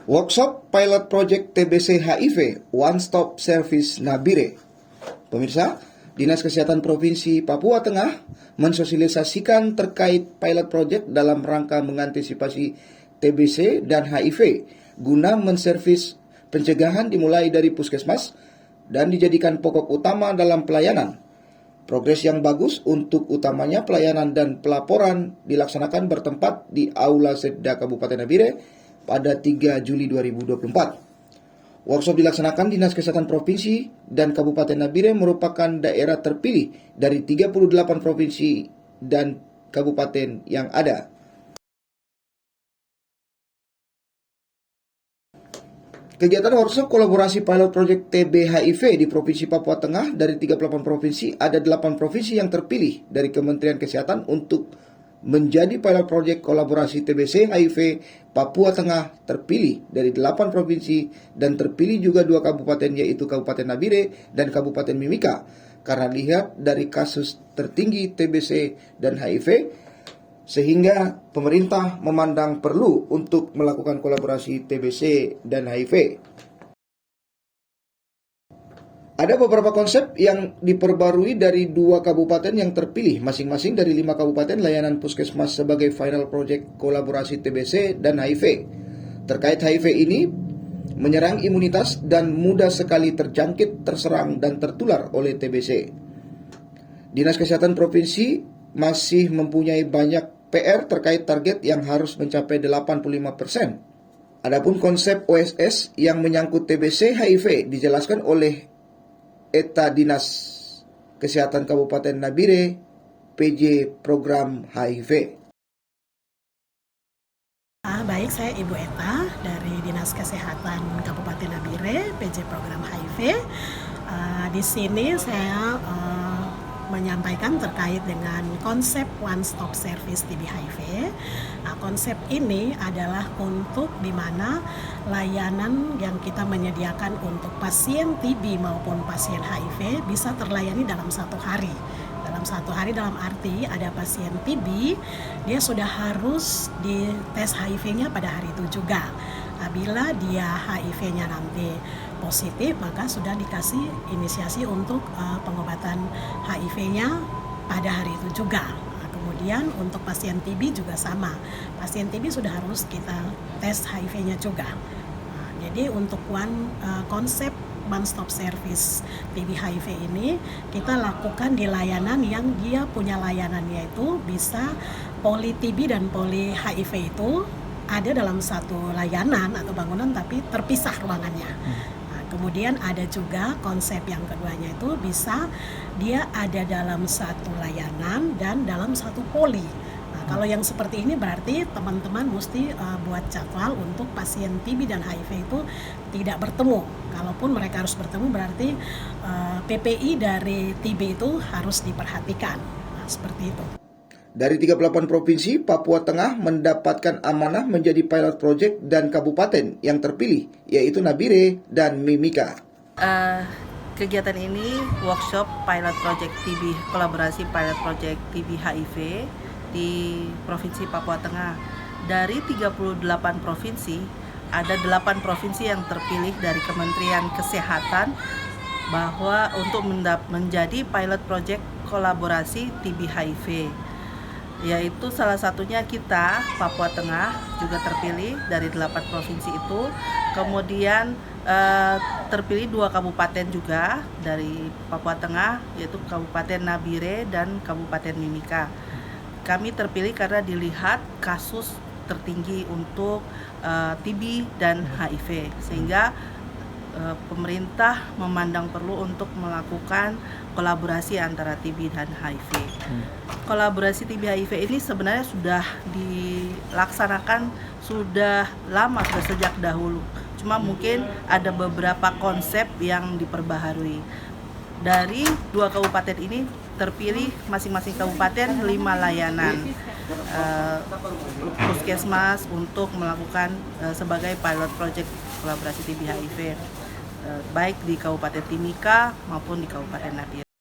Workshop Pilot Project TBC HIV One Stop Service Nabire. Pemirsa, Dinas Kesehatan Provinsi Papua Tengah mensosialisasikan terkait pilot project dalam rangka mengantisipasi TBC dan HIV guna menservis pencegahan dimulai dari puskesmas dan dijadikan pokok utama dalam pelayanan. Progres yang bagus untuk utamanya pelayanan dan pelaporan dilaksanakan bertempat di Aula Setda Kabupaten Nabire pada 3 Juli 2024. Workshop dilaksanakan Dinas Kesehatan Provinsi dan Kabupaten Nabire merupakan daerah terpilih dari 38 provinsi dan kabupaten yang ada. Kegiatan workshop kolaborasi pilot project TB HIV di Provinsi Papua Tengah dari 38 provinsi, ada 8 provinsi yang terpilih dari Kementerian Kesehatan untuk menjadi pilot project kolaborasi TBC HIV Papua Tengah, terpilih dari 8 provinsi dan terpilih juga 2 kabupaten, yaitu Kabupaten Nabire dan Kabupaten Mimika. Karena lihat dari kasus tertinggi TBC dan HIV, sehingga pemerintah memandang perlu untuk melakukan kolaborasi TBC dan HIV. Ada beberapa konsep yang diperbarui dari 2 kabupaten yang terpilih, masing-masing dari 5 kabupaten layanan puskesmas sebagai final project kolaborasi TBC dan HIV. Terkait HIV ini, menyerang imunitas dan mudah sekali terjangkit, terserang, dan tertular oleh TBC. Dinas Kesehatan Provinsi masih mempunyai banyak PR terkait target yang harus mencapai 85%. Adapun konsep OSS yang menyangkut TBC HIV dijelaskan oleh Eta Dinas Kesehatan Kabupaten Nabire, PJ Program HIV. Baik, saya Ibu Eta dari Dinas Kesehatan Kabupaten Nabire, PJ Program HIV. Di sini saya menyampaikan terkait dengan konsep One Stop Service TB HIV. Konsep ini adalah untuk di mana layanan yang kita menyediakan untuk pasien TB maupun pasien HIV bisa terlayani dalam 1 hari. Dalam 1 hari dalam arti ada pasien TB, dia sudah harus dites HIV-nya pada hari itu juga. Bila dia HIV-nya nanti positif, maka sudah dikasih inisiasi untuk pengobatan HIV-nya pada hari itu juga. Kemudian untuk pasien TB juga sama, pasien TB sudah harus kita tes HIV-nya juga. Jadi untuk konsep One Stop Service TB HIV ini kita lakukan di layanan yang dia punya layanannya itu bisa poli TB dan poli HIV itu ada dalam satu layanan atau bangunan tapi terpisah ruangannya. Kemudian ada juga konsep yang keduanya itu bisa dia ada dalam satu layanan dan dalam satu poli. Kalau yang seperti ini berarti teman-teman mesti buat jadwal untuk pasien TB dan HIV itu tidak bertemu. Kalaupun mereka harus bertemu berarti PPI dari TB itu harus diperhatikan. Seperti itu. Dari 38 provinsi, Papua Tengah mendapatkan amanah menjadi pilot project dan kabupaten yang terpilih, yaitu Nabire dan Mimika. Kegiatan ini workshop pilot project TB, kolaborasi pilot project TB HIV di Provinsi Papua Tengah. Dari 38 provinsi, ada 8 provinsi yang terpilih dari Kementerian Kesehatan bahwa untuk menjadi pilot project kolaborasi TB HIV. Yaitu salah satunya kita, Papua Tengah, juga terpilih dari 8 provinsi itu. Kemudian terpilih 2 kabupaten juga dari Papua Tengah, yaitu Kabupaten Nabire dan Kabupaten Mimika. Kami terpilih karena dilihat kasus tertinggi untuk TB dan HIV, sehingga pemerintah memandang perlu untuk melakukan kolaborasi antara TB dan HIV. Kolaborasi TB HIV ini sebenarnya sudah dilaksanakan sudah lama, sudah sejak dahulu. Cuma mungkin ada beberapa konsep yang diperbaharui. Dari 2 kabupaten ini terpilih masing-masing kabupaten 5 layanan puskesmas untuk melakukan sebagai pilot project kolaborasi TB HIV, baik di Kabupaten Timika maupun di Kabupaten Nabire.